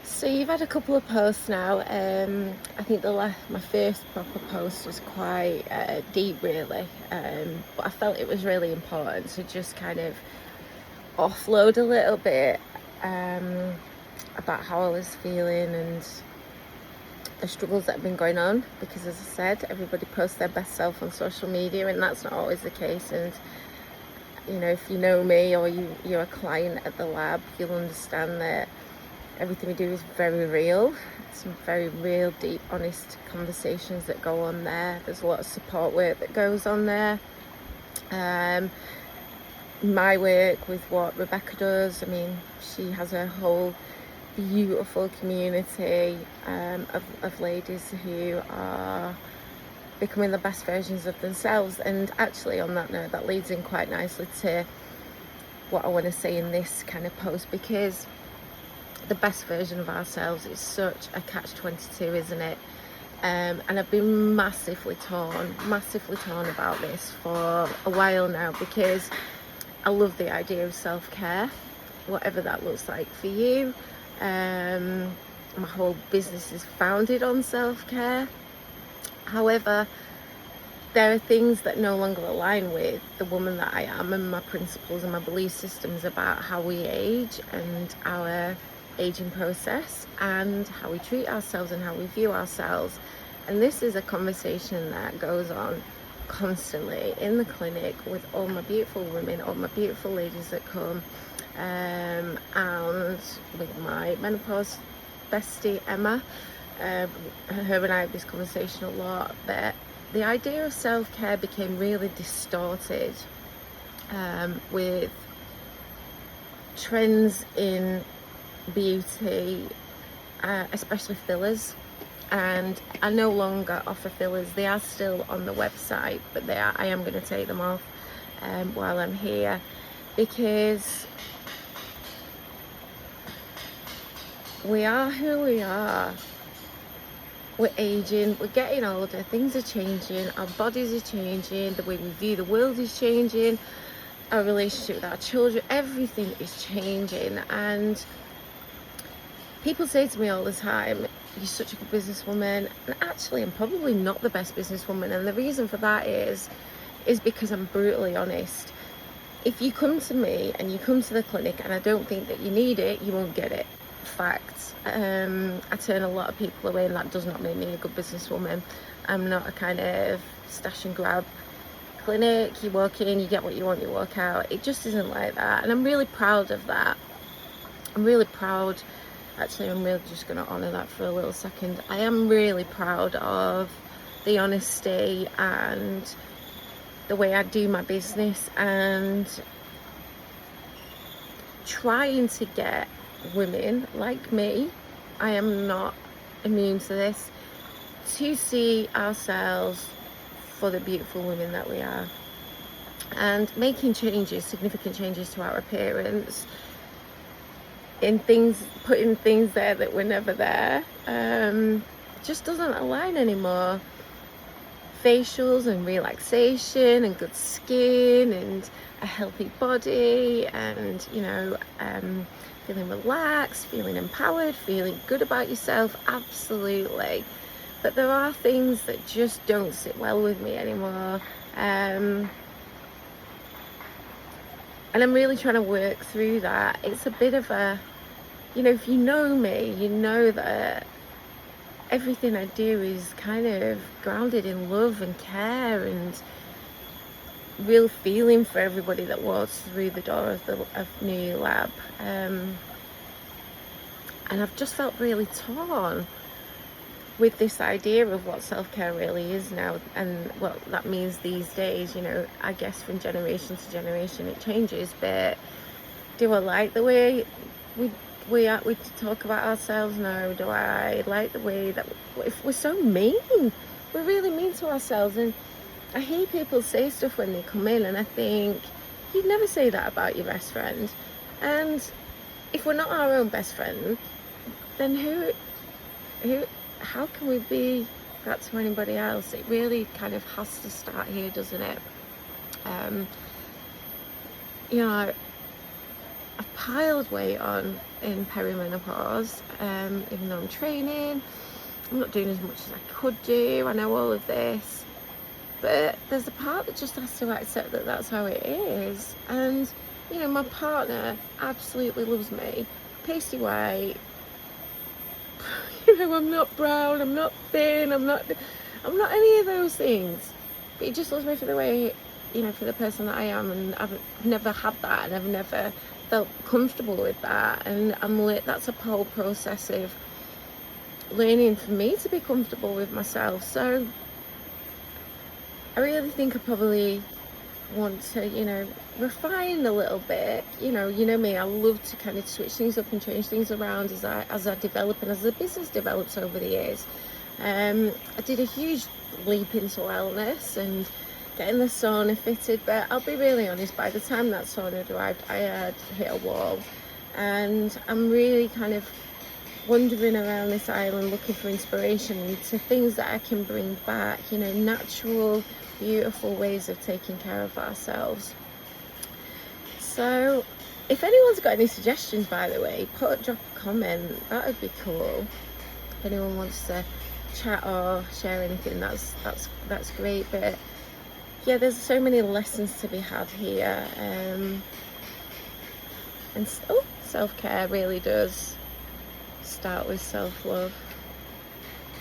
So you've had a couple of posts now. I think my first proper post was quite deep, really. But I felt it was really important to just kind of offload a little bit about how I was feeling and the struggles that have been going on. Because, as I said, everybody posts their best self on social media, and that's not always the case. And if you know me or you're a client at the lab, you'll understand that everything we do is very real. Some very real, deep, honest conversations that go on there. There's a lot of support work that goes on there. My work with what Rebecca does, she has a whole beautiful community of ladies who are becoming the best versions of themselves. And actually, on that note, that leads in quite nicely to what I want to say in this kind of post, because the best version of ourselves is such a catch-22, isn't it? And I've been massively torn about this for a while now, because I love the idea of self-care, whatever that looks like for you. My whole business is founded on self-care. However, there are things that no longer align with the woman that I am and my principles and my belief systems about how we age and our aging process and how we treat ourselves and how we view ourselves. And this is a conversation that goes on constantly in the clinic with all my beautiful women, all my beautiful ladies that come, and with my menopause bestie Emma. Her and I have this conversation a lot, but the idea of self-care became really distorted with trends in beauty, especially fillers. And I no longer offer fillers. They are still on the website, but I am going to take them off while I'm here, because we are who we are. We're aging, we're getting older, things are changing, our bodies are changing, the way we view the world is changing, our relationship with our children, everything is changing. And people say to me all the time, you're such a good businesswoman. And actually, I'm probably not the best businesswoman. And the reason for that is because I'm brutally honest. If you come to me and you come to the clinic and I don't think that you need it, you won't get it. Facts. I turn a lot of people away, and that does not make me a good businesswoman. I'm not a kind of stash and grab clinic. You walk in, you get what you want, you walk out. It just isn't like that. And I'm really proud of that. I'm really proud. Actually, I'm really just going to honour that for a little second. I am really proud of the honesty and the way I do my business, and trying to get women like me, I am not immune to this, to see ourselves for the beautiful women that we are, and making changes, significant changes to our appearance, putting things there that were never there, just doesn't align anymore. Facials and relaxation and good skin and a healthy body, and feeling relaxed, feeling empowered, feeling good about yourself, absolutely. But there are things that just don't sit well with me anymore, and I'm really trying to work through that. It's a bit of a, if you know me, you know that everything I do is kind of grounded in love and care and real feeling for everybody that walks through the door of New Year Lab. And I've just felt really torn with this idea of what self-care really is now, and what that means these days. I guess from generation to generation it changes, but do I like the way we talk about ourselves now? Do I like the way that if we're so mean? We're really mean to ourselves. And I hear people say stuff when they come in, and I think, you'd never say that about your best friend. And if we're not our own best friend, then how can we be that to anybody else? It really kind of has to start here, doesn't it? I've piled weight on in perimenopause, even though I'm training. I'm not doing as much as I could do. I know all of this, but there's a part that just has to accept that that's how it is. And you know, my partner absolutely loves me, pasty white. You know, I'm not brown, I'm not thin, I'm not any of those things. But he just loves me for the way, you know, for the person that I am, and I've never had that, and I've never felt comfortable with that. And that's a whole process of learning for me to be comfortable with myself. So I really think I probably want to, you know, refine a little bit. You know me, I love to kind of switch things up and change things around as I develop and as the business develops over the years. I did a huge leap into wellness and getting the sauna fitted, but I'll be really honest, by the time that sauna arrived, I had hit a wall, and I'm really kind of wandering around this island looking for inspiration to things that I can bring back, you know, natural, beautiful ways of taking care of ourselves. So if anyone's got any suggestions, by the way, drop a comment. That would be cool. If anyone wants to chat or share anything, that's great. But yeah, there's so many lessons to be had here, and self-care really does start with self-love.